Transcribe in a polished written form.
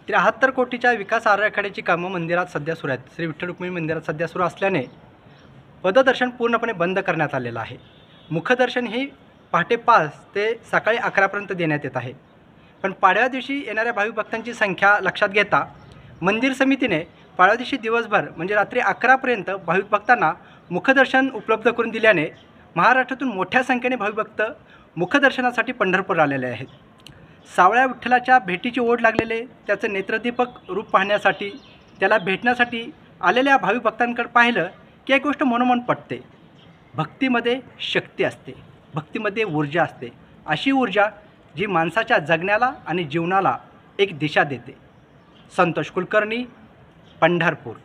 73 कोटीच्या विकास आराखड्याची कामं मंदिरात सध्या सुरू आहेत. श्री विठ्ठल रुक्मिणी मंदिरात सध्या सुरू असल्याने पददर्शन पूर्णपणे बंद करण्यात आलेलं आहे. मुखदर्शन ही पहाटे 5 ते सकाळी 11पर्यंत देण्यात येत आहे. पण पाडव्या दिवशी येणाऱ्या भाविक भक्तांची संख्या लक्षात घेता मंदिर समितीने पाडव्या दिवशी दिवसभर म्हणजे रात्री 11पर्यंत भाविक भक्तांना मुखदर्शन उपलब्ध करून दिल्याने महाराष्ट्रातून मोठ्या संख्येने भाविक भक्त मुखदर्शनासाठी पंढरपूर आलेले आहेत. सावळ्या विठ्ठलाच्या भेटीची ओढ लागलेले त्याचं नेत्रदीपक रूप पाहण्यासाठी त्याला भेटण्यासाठी आलेल्या भाविक भक्तांकडे पाहिलं की एक गोष्ट मनोमन पटते. भक्तीमध्ये शक्ती असते, भक्तीमध्ये ऊर्जा असते, अशी ऊर्जा जी माणसाच्या जगण्याला आणि जीवनाला एक दिशा देते. संतोष कुलकर्णी, पंढरपूर.